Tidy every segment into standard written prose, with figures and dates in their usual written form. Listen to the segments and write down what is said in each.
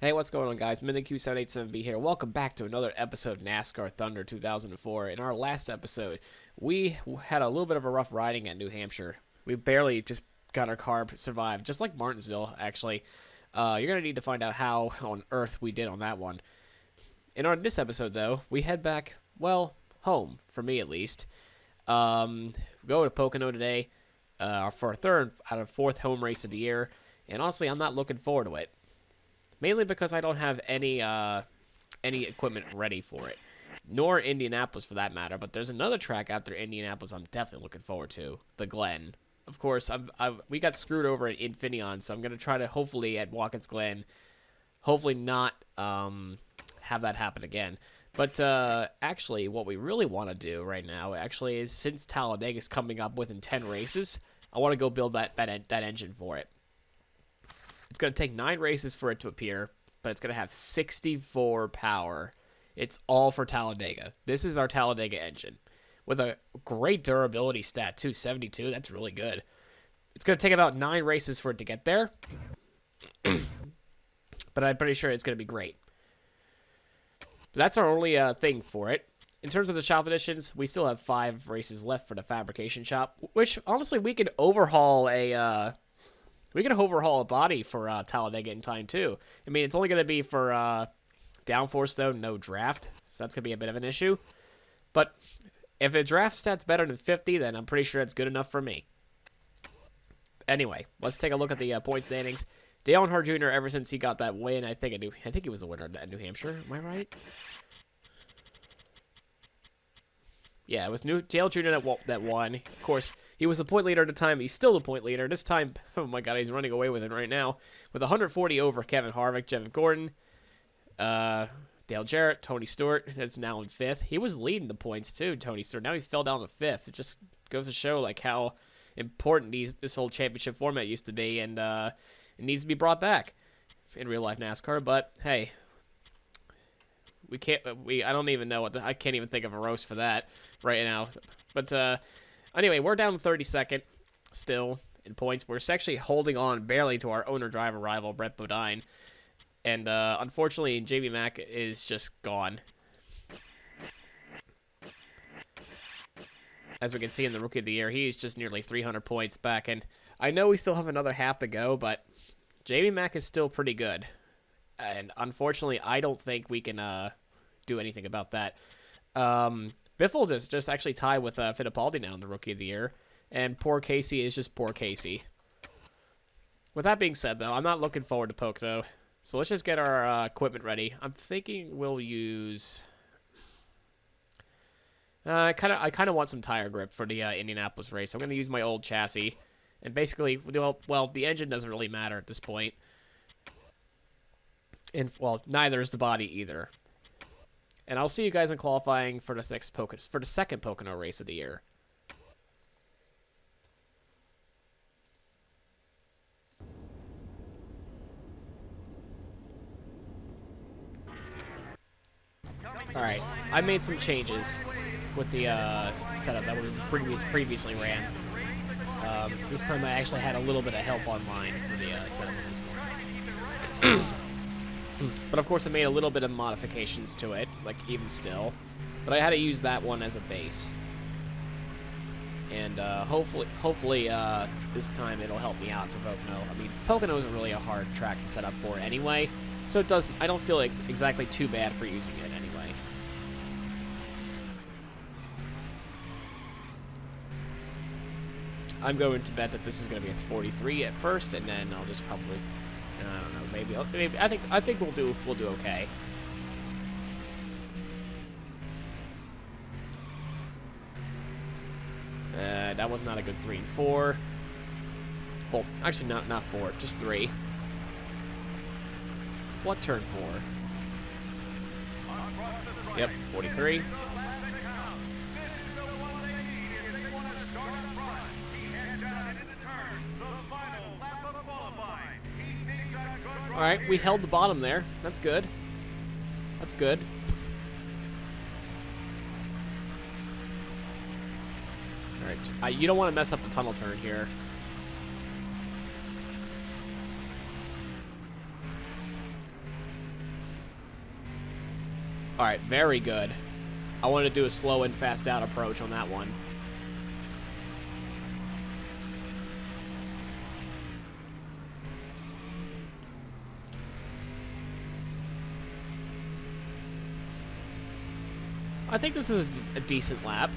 Hey, what's going on, guys? MiniQ787B here. Welcome back to another episode of NASCAR Thunder 2004. In our last episode, we had a little bit of a rough riding at New Hampshire. We barely just got our car survived, just like Martinsville, actually. You're going to need to find out how on earth we did on that one. In this episode, though, we head back, well, home, for me at least. Go to Pocono today for our third out of fourth home race of the year. And honestly, I'm not looking forward to it. Mainly because I don't have any equipment ready for it. Nor Indianapolis, for that matter. But there's another track after Indianapolis I'm definitely looking forward to. The Glen. Of course, we got screwed over at Infineon, so I'm going to try to, hopefully, at Watkins Glen, hopefully not have that happen again. But actually, what we really want to do right now, actually, is since Talladega's coming up within 10 races, I want to go build that engine for it. It's going to take 9 races for it to appear, but it's going to have 64 power. It's all for Talladega. This is our Talladega engine. With a great durability stat, too, 72. That's really good. It's going to take about 9 races for it to get there. But I'm pretty sure it's going to be great. But that's our only thing for it. In terms of the shop editions, we still have 5 races left for the fabrication shop. Which, honestly, we could overhaul a... We can overhaul a body for Talladega in time, too. I mean, it's only going to be for downforce, though, no draft. So that's going to be a bit of an issue. But if a draft stat's better than 50, then I'm pretty sure it's good enough for me. Anyway, let's take a look at the point standings. Dale Earnhardt Jr., ever since he got that win, I think he was the winner at New Hampshire. Am I right? Yeah, it was Dale Jr. that won. Of course, he was the point leader at the time. He's still the point leader. This time, oh my god, he's running away with it right now. With 140 over Kevin Harvick, Jeff Gordon, Dale Jarrett, Tony Stewart, that's now in 5th. He was leading the points too, Tony Stewart. Now he fell down to 5th. It just goes to show like how important this whole championship format used to be, and it needs to be brought back in real life NASCAR. But hey, we can't. I don't even know I can't even think of a roast for that right now. But anyway, we're down to 32nd still in points. We're actually holding on barely to our owner-driver rival, Brett Bodine. And unfortunately, JB Mack is just gone. As we can see in the Rookie of the Year, he's just nearly 300 points back. And I know we still have another half to go, but JB Mack is still pretty good. And unfortunately, I don't think we can do anything about that. Biffle just actually tied with Fittipaldi now in the Rookie of the Year. And poor Casey is just poor Casey. With that being said, though, I'm not looking forward to Pocono. So let's just get our equipment ready. I'm thinking we'll use... I kind of want some tire grip for the Indianapolis race. I'm going to use my old chassis. And basically, well, the engine doesn't really matter at this point. And, well, neither is the body either. And I'll see you guys in qualifying for the second Pocono race of the year. Alright, I made some changes with the setup that we previously ran. This time I actually had a little bit of help online for the setup of this one. But of course I made a little bit of modifications to it, like even still. But I had to use that one as a base. And hopefully this time it'll help me out for Pocono. I mean, Pocono isn't really a hard track to set up for anyway. So it does. I don't feel exactly too bad for using it anyway. I'm going to bet that this is going to be a 43 at first, and then I'll just probably, I don't know, maybe I think we'll do okay. That was not a good 3 and 4. Well, actually not 4, just 3. What turn 4? Yep, 43. Alright, we held the bottom there. That's good. That's good. Alright, you don't want to mess up the tunnel turn here. All right, very good. I want to do a slow and fast out approach on that one. I think this is a decent lap.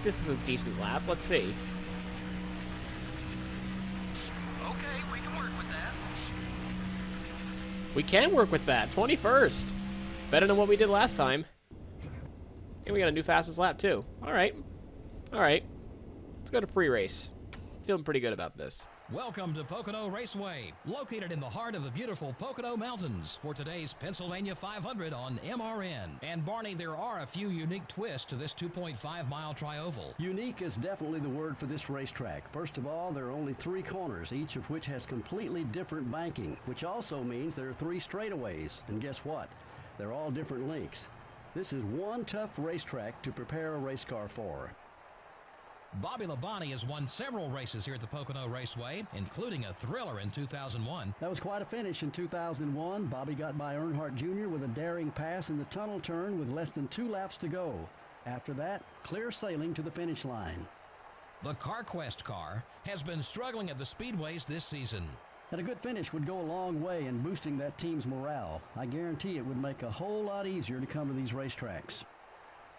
This is a decent lap. Let's see. Okay, we can work with that. We can work with that. 21st. Better than what we did last time. And we got a new fastest lap, too. All right. All right. Let's go to pre-race. Feeling pretty good about this. Welcome to Pocono Raceway, located in the heart of the beautiful Pocono Mountains for today's Pennsylvania 500 on MRN. And Barney, there are a few unique twists to this 2.5-mile tri-oval. Unique is definitely the word for this racetrack. First of all, there are only 3 corners, each of which has completely different banking, which also means there are 3 straightaways. And guess what? They're all different lengths. This is one tough racetrack to prepare a race car for. Bobby Labonte has won several races here at the Pocono Raceway, including a thriller in 2001. That was quite a finish in 2001. Bobby got by Earnhardt Jr. with a daring pass in the tunnel turn with less than 2 laps to go. After that, clear sailing to the finish line. The Carquest car has been struggling at the speedways this season. And a good finish would go a long way in boosting that team's morale. I guarantee it would make a whole lot easier to come to these racetracks.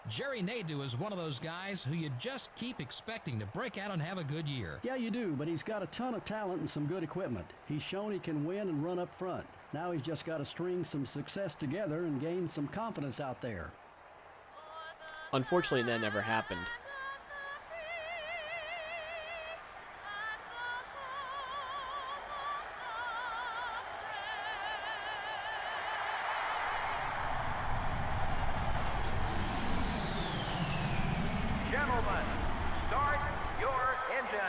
Jerry Nadeau is one of those guys who you just keep expecting to break out and have a good year. Yeah, you do, but he's got a ton of talent and some good equipment. He's shown he can win and run up front. Now he's just got to string some success together and gain some confidence out there. Unfortunately, that never happened. Gentlemen, start your engines.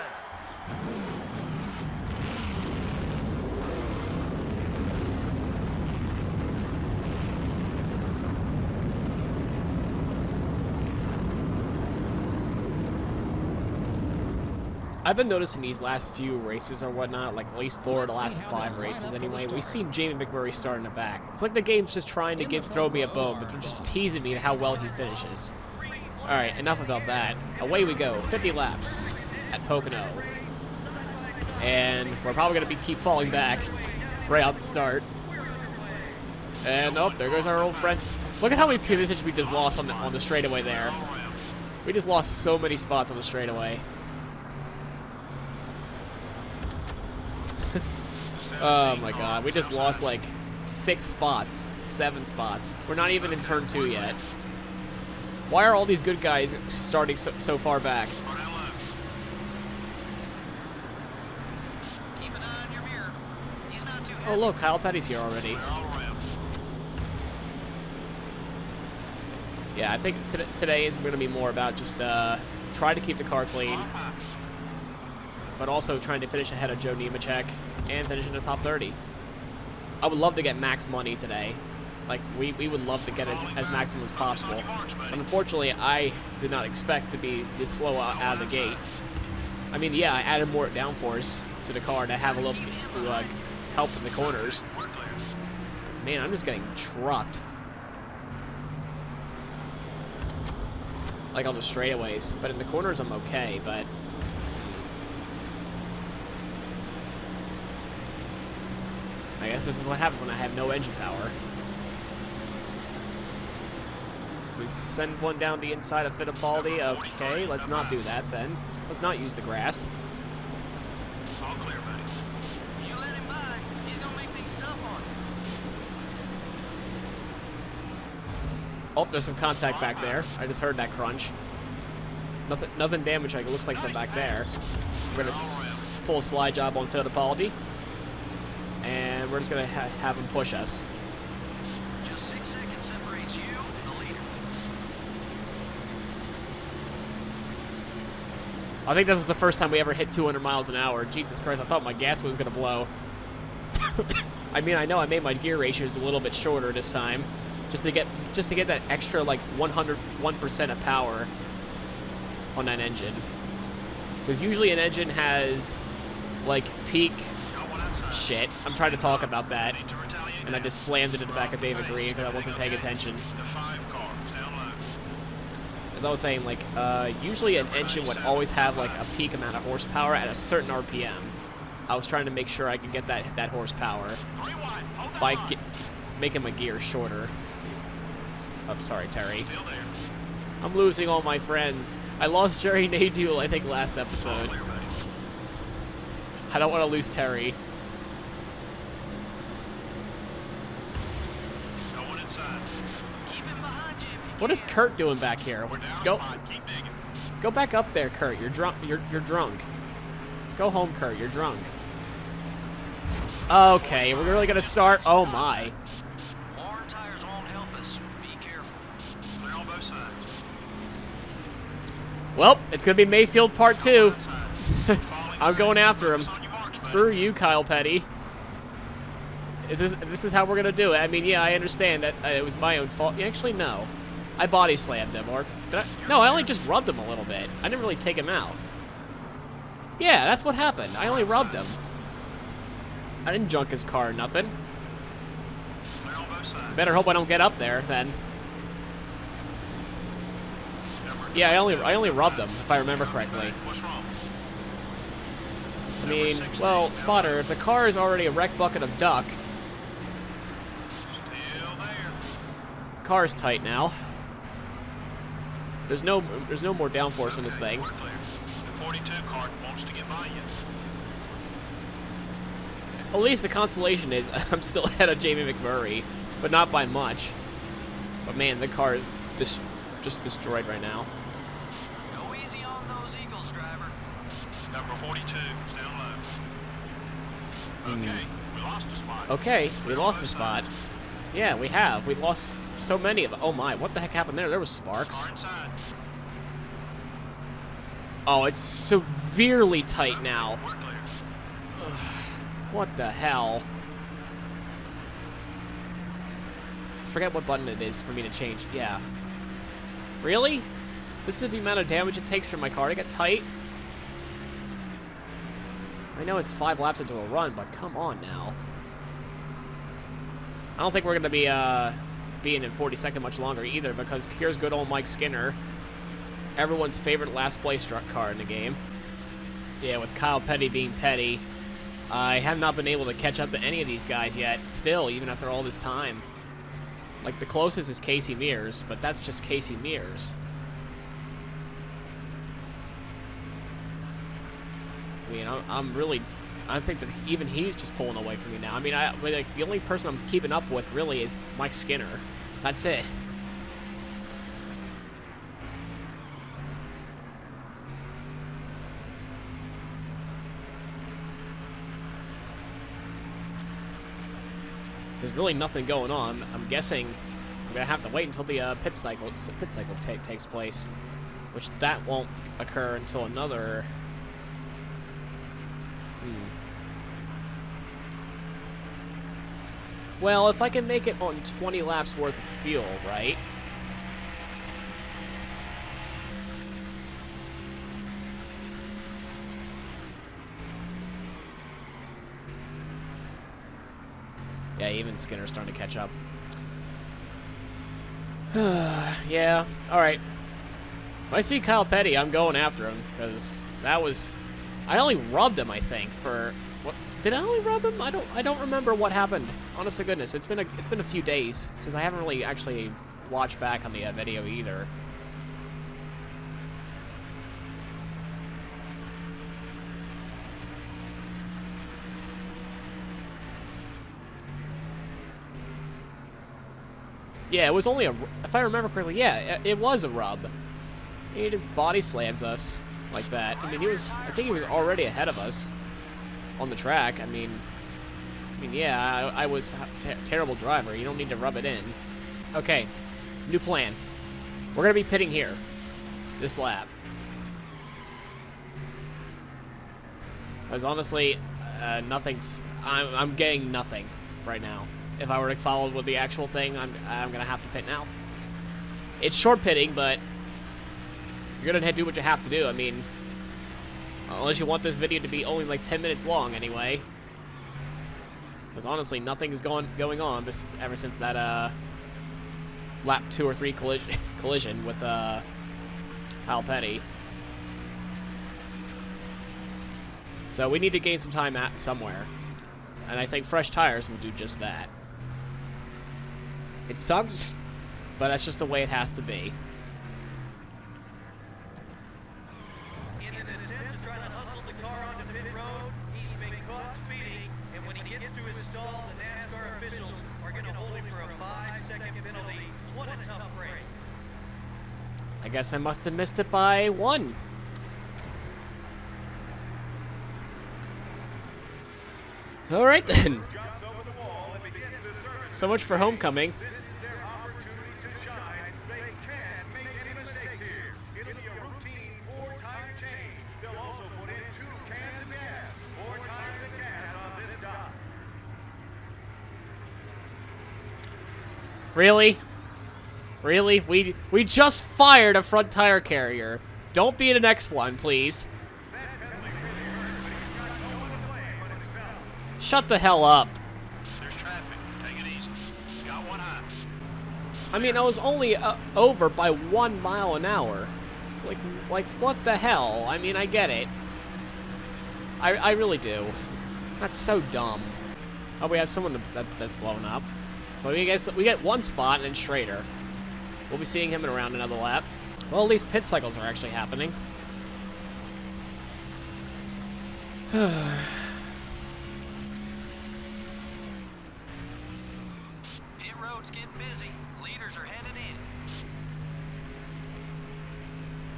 I've been noticing these last few races or whatnot, like at least 4 of the last 5 races anyway, we've seen Jamie McMurray start in the back. It's like the game's just trying to throw me a bone, but they're just teasing me how well he finishes. Alright, enough about that. Away we go, 50 laps at Pocono. And we're probably going to keep falling back right out the start. And, oh, there goes our old friend. Look at how many positions we just lost on the straightaway there. We just lost so many spots on the straightaway. Oh my god, we just lost like 6 spots, 7 spots. We're not even in turn 2 yet. Why are all these good guys starting so far back? Keep an eye on your mirror. He's not too Oh look, Kyle Petty's here already. Yeah, I think today is going to be more about just try to keep the car clean, but also trying to finish ahead of Joe Nemechek and finish in the top 30. I would love to get max money today. Like, we would love to get as maximum as possible. Unfortunately, I did not expect to be this slow out of the gate. I mean, yeah, I added more downforce to the car to have a little to help with the corners. But man, I'm just getting trucked. Like on the straightaways, but in the corners I'm okay, but I guess this is what happens when I have no engine power. So we send one down the inside of Fittipaldi. Okay, let's not do that then. Let's not use the grass. All clear, buddy. You let him by. He's gonna make things tough on you. Oh, there's some contact back there. I just heard that crunch. Nothing damage like it looks like from back there. We're gonna pull a slide job on Fittipaldi. And we're just going to have him push us. Just 6 seconds separates you and the leader. I think this was the first time we ever hit 200 miles an hour. Jesus Christ, I thought my gas was going to blow. I mean, I know I made my gear ratios a little bit shorter this time, just to get that extra like 101% of power on that engine. Because usually an engine has like peak. Shit, I'm trying to talk about that. and I just slammed it in the back of David Green because I wasn't paying attention. The 5 cars down low. As I was saying, like, usually an engine would always have, like, a peak amount of horsepower at a certain RPM. I was trying to make sure I could get that horsepower 3 wide. Hold that by line. making my gears shorter. I'm sorry, Terry. Still there. I'm losing all my friends. I lost Jerry Nadule, I think, last episode. Clear, buddy. I don't want to lose Terry. Going inside. Keep him behind you. What is Kurt doing back here? We're down Go, 5. Keep digging. go back up there, Kurt. You're drunk. You're drunk. Go home, Kurt. You're drunk. Okay, we're really gonna start. Oh my. Foreign tires won't help us. Be careful. Clear on both sides. Well, it's gonna be Mayfield Part 2. Inside. I'm going after him. On your marks, Screw you, Kyle Petty. This is how we're gonna do it. I mean, yeah, I understand that it was my own fault. Actually, no. I body slammed him, or did I? No, I only just rubbed him a little bit. I didn't really take him out. Yeah, that's what happened. I only rubbed him. I didn't junk his car or nothing. Clear on both sides. Better hope I don't get up there then. Number Yeah, I only rubbed him, if I remember correctly. What's wrong? I mean, well, Spotter, the car is already a wreck bucket of duck. Still there. Car's tight now. There's no more downforce in this thing. We're clear. The 42 car wants to get by you. At least the consolation is I'm still ahead of Jamie McMurray, but not by much. But man, the car is just destroyed right now. Go easy on those Eagles, driver. Number 42 is down low. Okay, we lost a spot. Okay, we lost the spot. Yeah, we have. We lost so many of them. Oh my, what the heck happened there? There was sparks. Car inside. Oh, it's severely tight now. We're clear. What the hell? Forget what button it is for me to change. Yeah. Really? This is the amount of damage it takes for my car to get tight? I know it's 5 laps into a run, but come on now. I don't think we're going to be being in 42nd much longer either, because here's good old Mike Skinner. Everyone's favorite last place truck car in the game. Yeah, with Kyle Petty being petty. I have not been able to catch up to any of these guys yet, still, even after all this time. Like, the closest is Casey Mears, but that's just Casey Mears. I mean, I think that even he's just pulling away from me now. I mean, like, the only person I'm keeping up with, really, is Mike Skinner. That's it. There's really nothing going on. I'm guessing I'm gonna have to wait until the pit cycle takes place, which that won't occur until another. Well, if I can make it on 20 laps worth of fuel, right? Yeah, even Skinner's starting to catch up. Yeah, alright. If I see Kyle Petty, I'm going after him, because that was... I only rubbed him, I think, for... What, did I only rub him? I don't remember what happened. Honest to goodness, it's been a few days since I haven't really actually watched back on the video either. Yeah, it was only a... If I remember correctly, yeah, it was a rub. He just body slams us like that. I mean, I think he was already ahead of us on the track. I mean, yeah, I was a terrible driver. You don't need to rub it in. Okay, new plan. We're going to be pitting here, this lap. Because honestly, I'm getting nothing right now. If I were to follow with the actual thing, I'm going to have to pit now. It's short pitting, but you're going to do what you have to do. I mean, unless you want this video to be only like 10 minutes long anyway. Because honestly, nothing is going on ever since that lap 2 or 3 collision with Kyle Petty. So we need to gain some time somewhere. And I think fresh tires will do just that. It sucks, but that's just the way it has to be. In an attempt to try to hustle the car onto pit road, he's been caught speeding, and when he gets to his stall, the NASCAR officials are going to hold him for a 5-second penalty. What a tough break. I guess I must have missed it by 1. All right then. So much for homecoming. Really? Really? We just fired a front tire carrier. Don't be the next one, please. Shut the hell up. There's traffic. Take it easy. Got one eye. I mean, I was only over by 1 mile an hour. Like what the hell? I mean, I get it. I really do. That's so dumb. Oh, we have someone that's blown up. So we get 1 spot, and then Schrader. We'll be seeing him in around another lap. Well, at least pit cycles are actually happening. Pit road's getting busy. Leaders are headed in.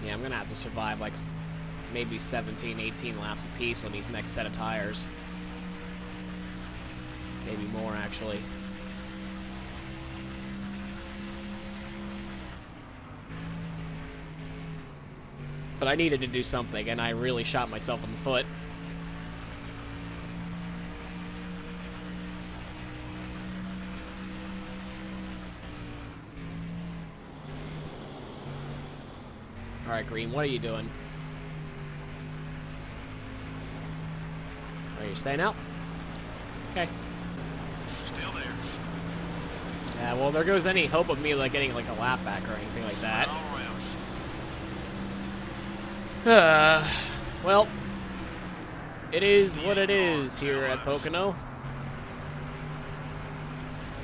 Yeah, I'm gonna have to survive like maybe 17, 18 laps apiece on these next set of tires. Maybe more, actually. But I needed to do something, and I really shot myself in the foot. Alright, Green, what are you doing? Are you staying out? Okay. Still there. Yeah, well, there goes any hope of me like getting like a lap back or anything like that. All around. Well, it is what it is here at Pocono.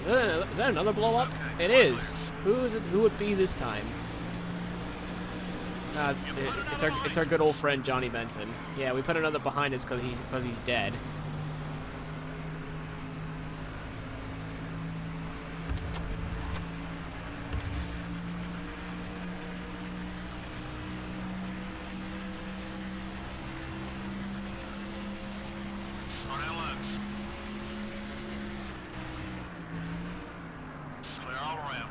Is that another blow up? It is. Who is it? Who would be this time? It's our good old friend Johnny Benson. Yeah, we put another behind us because he's dead. On that line. Clear all around.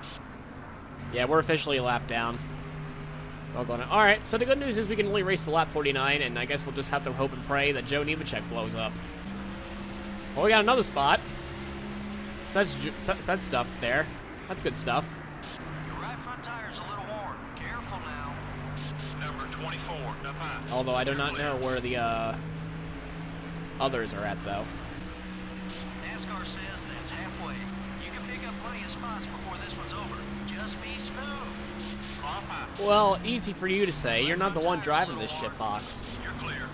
Yeah, we're officially a lap down. All going on. All right, so the good news is we can only race to lap 49, and I guess we'll just have to hope and pray that Joe Nemechek blows up. Well, we got another spot. So that's stuff there. That's good stuff. Your right front tire's a little worn. Careful now. Number 24. Up high. Although I do not know where the others are at, though. NASCAR says that's halfway. You can pick up plenty of spots before this one's over. Just be smooth. Drop high. Well, easy for you to say. You're not the one driving this shit box. You're clear.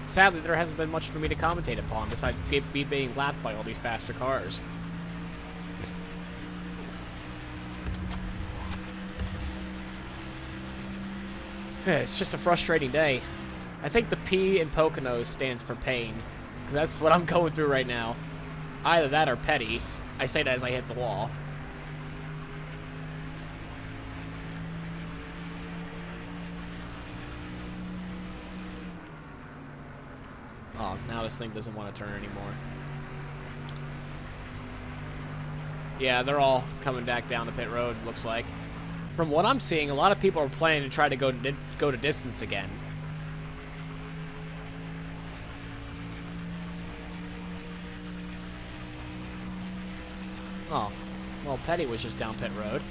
Sadly, there hasn't been much for me to commentate upon besides me being lapped by all these faster cars. It's just a frustrating day. I think the P in Pocono stands for pain, because that's what I'm going through right now. Either that or petty. I say that as I hit the wall. Oh, now this thing doesn't want to turn anymore. Yeah, they're all coming back down the pit road, looks like. From what I'm seeing, a lot of people are planning to try to go to distance again. Oh, well, Petty was just down pit road.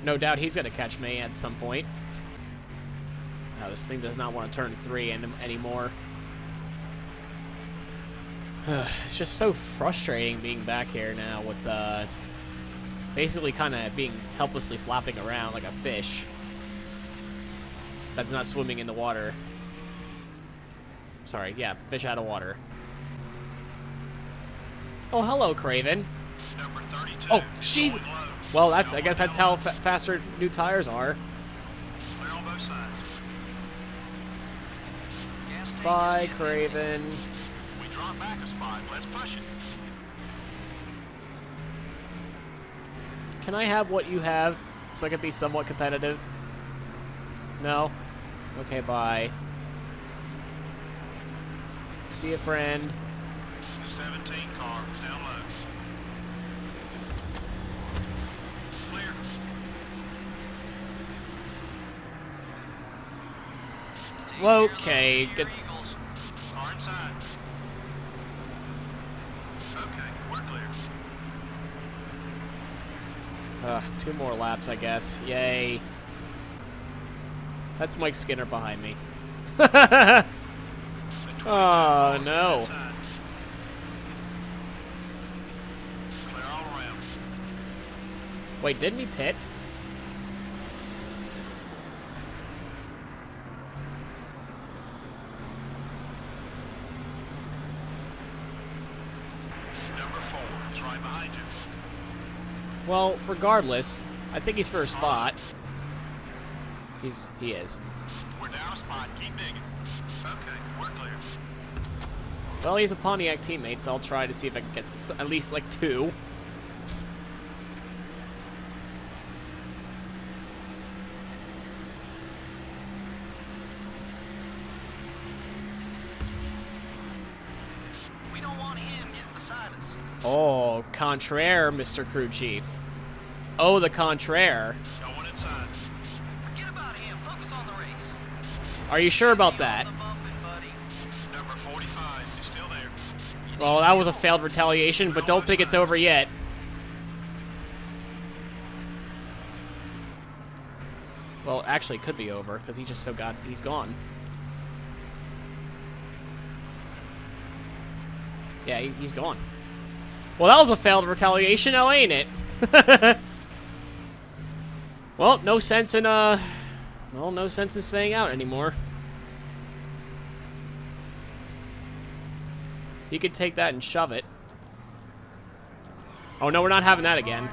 no doubt he's going to catch me at some point. Oh, this thing does not want to turn 3 anymore. It's just so frustrating being back here now with basically kind of being helplessly flopping around like a fish that's not swimming in the water. Sorry, yeah, fish out of water. Oh, hello, Craven. Number 32. Oh, jeez. Well, I guess that's how faster new tires are. Clear on both sides. Gas tank Bye, is in. Craven. We drop back a spot. Let's push it. Can I have what you have so I can be somewhat competitive? No? Okay, bye. See you, friend. The 17 car is down low. Clear. Well, okay, it's... Car inside. Okay, we're clear. 2 more laps, I guess. Yay. That's Mike Skinner behind me. Oh, no. Inside. Clear all around. Wait, didn't he pit? Number 4 is right behind you. Well, regardless, I think he's for a spot. He is. We're down a spot. Keep digging. Okay, we're clear. Well, he's a Pontiac teammate, so I'll try to see if I can get at least, like, 2. We don't want him getting beside us. Oh, contraire, Mr. Crew Chief. Oh, the contraire. Going inside. Forget about him. Focus on the race. Are you sure about that? The bumping, buddy. Number 45 is still there. Well, that was a failed retaliation, but don't think it's over yet. Well, actually, it could be over, because he's gone. Yeah, he's gone. Well, that was a failed retaliation now, ain't it? Well, no sense in staying out anymore. He could take that and shove it. Oh, no, we're not having that again.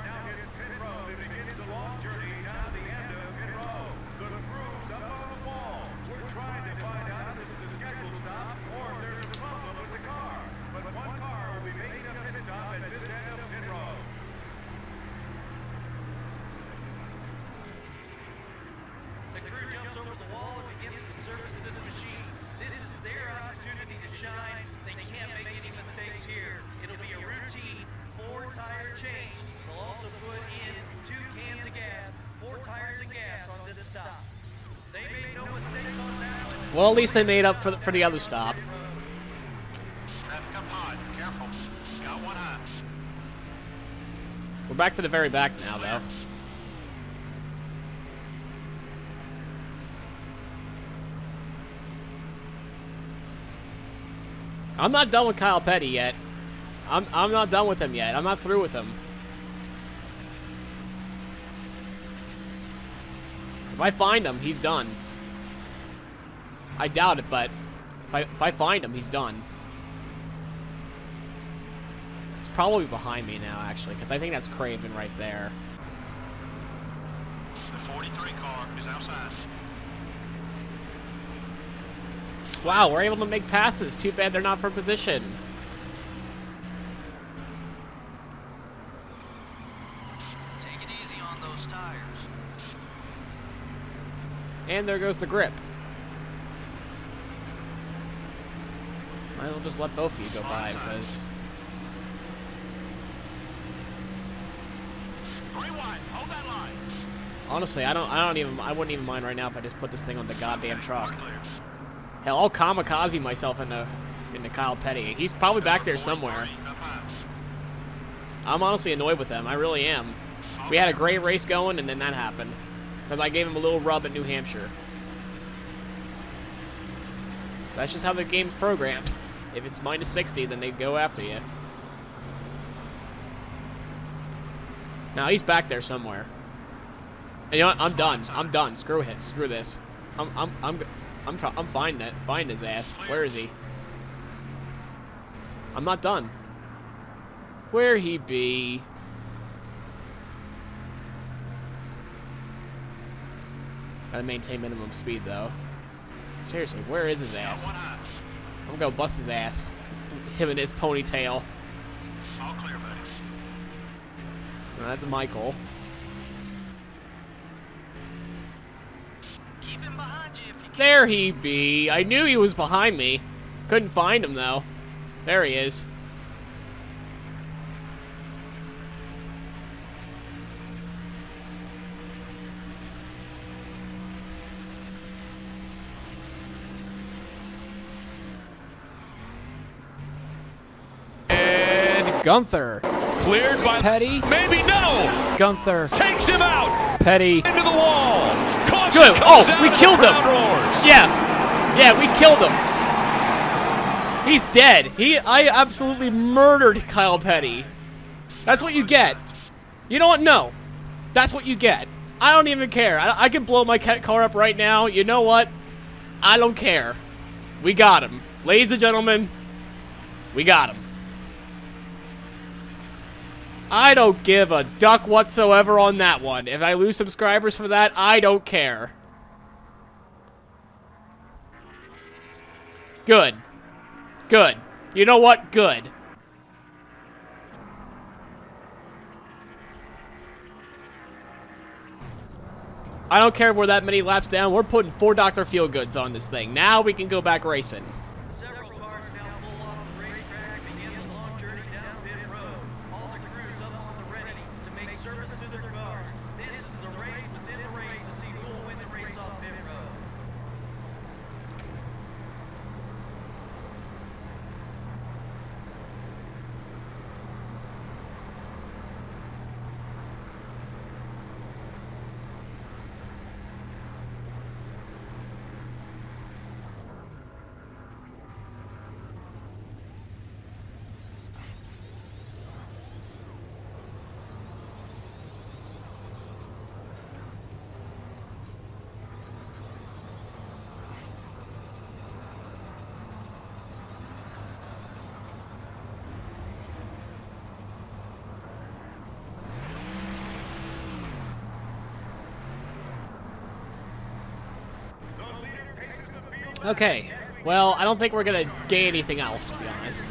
The crew jumps over the wall and begins to service this machine. This is their opportunity to shine. They can't make any mistakes here. It'll be a routine 4-tire change. They'll also put in 2 cans of gas, 4 tires of gas on this stop. They made no mistakes on that one. Well, at least they made up for the other stop. Traffic up high. Careful. Got one eye. We're back to the very back now, though. I'm not done with Kyle Petty yet. I'm not done with him yet. I'm not through with him. If I find him, he's done. I doubt it, but if I find him, he's done. He's probably behind me now, actually, because I think that's Craven right there. The 43 car is outside. Wow, we're able to make passes. Too bad they're not for position. Take it easy on those tires. And there goes the grip. Might as well just let both of you go by, because... 3 wide. Hold that line. honestly, I wouldn't even mind right now if I just put this thing on the goddamn truck. We're clear. Hell, I'll kamikaze myself into Kyle Petty. He's probably back there somewhere. Up high. I'm honestly annoyed with him. I really am. We had a great race going, and then that happened. Because I gave him a little rub at New Hampshire. That's just how the game's programmed. If it's minus 60, then they go after you. Now he's back there somewhere. And you know what? I'm done. I'm done. Screw it. Screw this. I'm finding his ass. Where is he? I'm not done. Where he be? Gotta maintain minimum speed though. Seriously, where is his ass? I'm gonna go bust his ass. Him and his ponytail. All clear, buddy. No, that's Michael. Keep him behind you if you can. There he be. I knew he was behind me. Couldn't find him though. There he is. Guenther. Cleared by Petty. Maybe no. Guenther. Takes him out Petty. into the wall. Caution Good. comes Oh, out we and the killed him. crowd roars. Yeah. Yeah, we killed him. He's dead. I absolutely murdered Kyle Petty. That's what you get. You know what? No. That's what you get. I don't even care. I can blow my car up right now. You know what? I don't care. We got him. Ladies and gentlemen, we got him. I don't give a duck whatsoever on that one. If I lose subscribers for that, I don't care. Good. Good. You know what? Good. I don't care if we're that many laps down. We're putting 4 Dr. Feelgoods on this thing. Now we can go back racing. Several cars now pull off the racetrack and begin the long journey down pit road. All the crews up on the ready to make service to their cars. This is the race within the race to see who will win the race off pit road. Okay. Well, I don't think we're going to gain anything else, to be honest.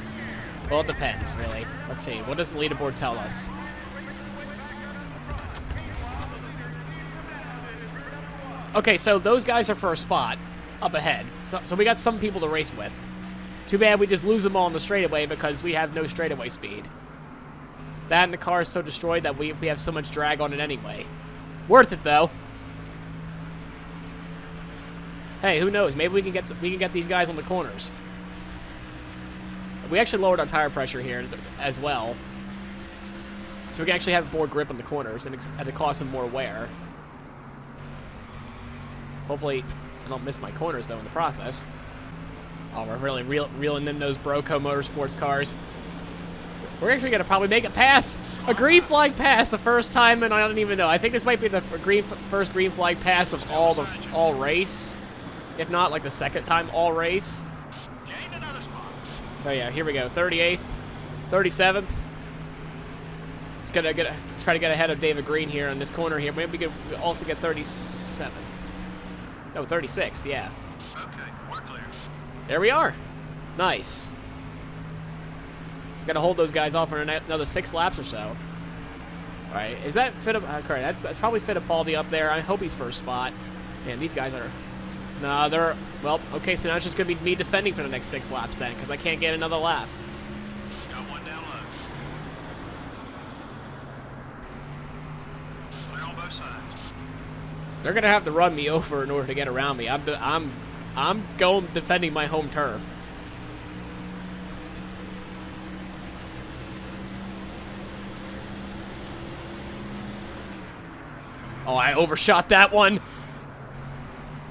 Well, it depends, really. Let's see. What does the leaderboard tell us? Okay, so those guys are for a spot up ahead. So we got some people to race with. Too bad we just lose them all in the straightaway because we have no straightaway speed. That and the car is so destroyed that we have so much drag on it anyway. Worth it, though. Hey, who knows? Maybe we can get these guys on the corners. We actually lowered our tire pressure here as well. So we can actually have more grip on the corners and at the cost of more wear. Hopefully, I don't miss my corners, though, in the process. Oh, we're really reeling in those Broco Motorsports cars. We're actually going to probably make it pass a green flag pass the first time, and I don't even know. I think this might be the first green flag pass of all race. If not, like the second time all race. Gained another spot. Oh, yeah, here we go. 38th, 37th. It's going to try to get ahead of David Green here on this corner here. Maybe we could also get 37th. No, 36th, yeah. Okay, we're clear. There we are. Nice. He's got to hold those guys off for another 6 laps or so. All right, is that correct? That's probably Fittipaldi up there. I hope he's first spot. Man, these guys are... No, they're... Well, okay, so now it's just going to be me defending for the next 6 laps then, because I can't get another lap. Got one down low. Clear on both sides. They're going to have to run me over in order to get around me. I'm going defending my home turf. Oh, I overshot that one.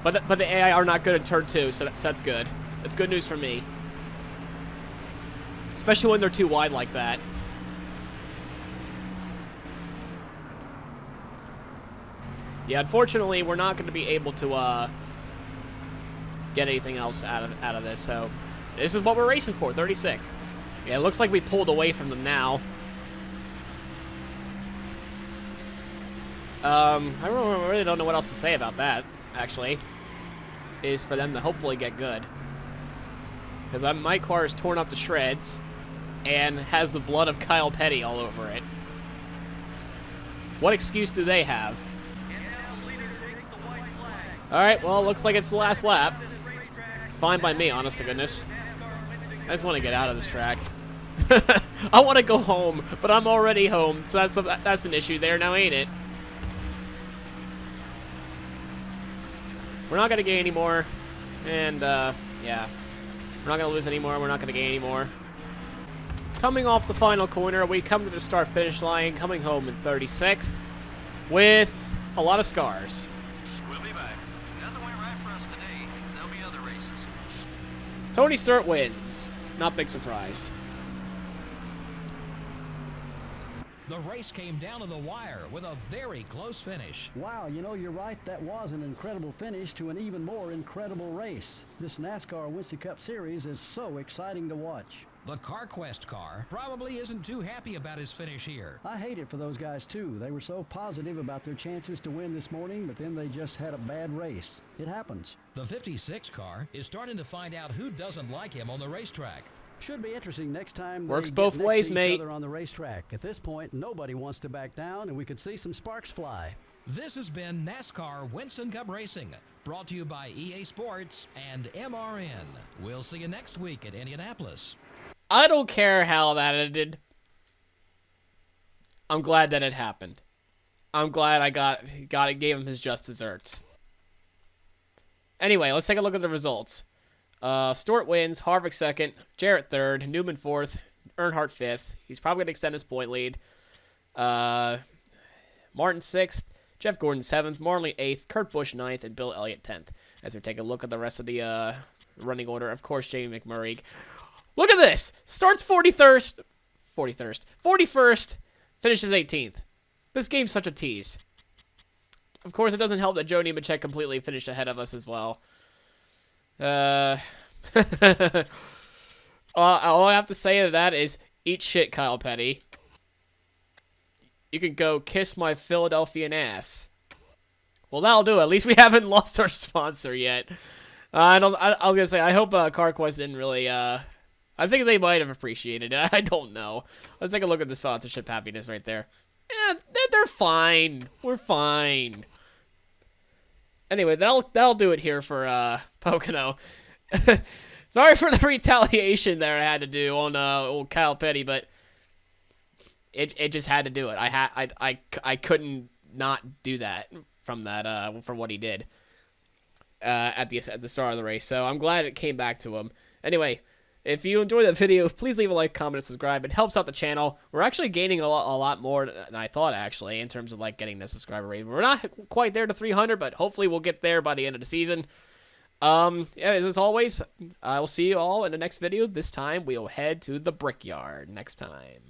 But the AI are not good in turn 2, so that's good. That's good news for me. Especially when they're too wide like that. Yeah, unfortunately, we're not going to be able to get anything else out of this. So this is what we're racing for, 36th. Yeah, it looks like we pulled away from them now. I really don't know what else to say about that, actually. Is for them to hopefully get good. Because my car is torn up to shreds and has the blood of Kyle Petty all over it. What excuse do they have? Alright, well, looks like it's the last lap. It's fine by me, honest to goodness. I just want to get out of this track. I want to go home, but I'm already home, so that's an issue there now, ain't it? We're not going to gain anymore, and, yeah. We're not going to lose anymore, we're not going to gain anymore. Coming off the final corner, we come to the start-finish line, coming home in 36th, with a lot of scars. We'll be back. Nothing went right for us today. There'll be other races. Tony Stewart wins. Not big surprise. The race came down to the wire with a very close finish. Wow, you know, you're right. That was an incredible finish to an even more incredible race. This NASCAR Winston Cup Series is so exciting to watch. The Carquest car probably isn't too happy about his finish here. I hate it for those guys, too. They were so positive about their chances to win this morning, but then they just had a bad race. It happens. The 56 car is starting to find out who doesn't like him on the racetrack. Should be interesting next time Works they both get next ways, to each mate. other on the racetrack. At this point, nobody wants to back down, and we could see some sparks fly. This has been NASCAR Winston Cup Racing, brought to you by EA Sports and MRN. We'll see you next week at Indianapolis. I don't care how that ended. I'm glad that it happened. I'm glad I gave him his just desserts. Anyway, let's take a look at the results. Stewart wins, Harvick second, Jarrett third, Newman fourth, Earnhardt fifth. He's probably going to extend his point lead. Martin sixth, Jeff Gordon seventh, Marley eighth, Kurt Busch ninth, and Bill Elliott 10th. As we take a look at the rest of the running order, of course, Jamie McMurray. Look at this! Starts 41st, finishes 18th. This game's such a tease. Of course, it doesn't help that Joe Nemechek completely finished ahead of us as well. All I have to say to that is, eat shit, Kyle Petty. You can go kiss my Philadelphian ass. Well, that'll do. At least we haven't lost our sponsor yet. I was gonna say, I hope Carquest didn't really. I think they might have appreciated it. I don't know. Let's take a look at the sponsorship happiness right there. Yeah, they're fine. We're fine. Anyway, that'll do it here for Pocono. Sorry for the retaliation there I had to do on old Kyle Petty, but it just had to do it. I couldn't not do that from that for what he did at the start of the race. So I'm glad it came back to him. Anyway, if you enjoyed that video, please leave a like, comment, and subscribe. It helps out the channel. We're actually gaining a lot more than I thought, actually, in terms of like getting the subscriber rate. We're not quite there to 300, but hopefully we'll get there by the end of the season. Yeah, as always, I will see you all in the next video. This time, we'll head to the Brickyard next time.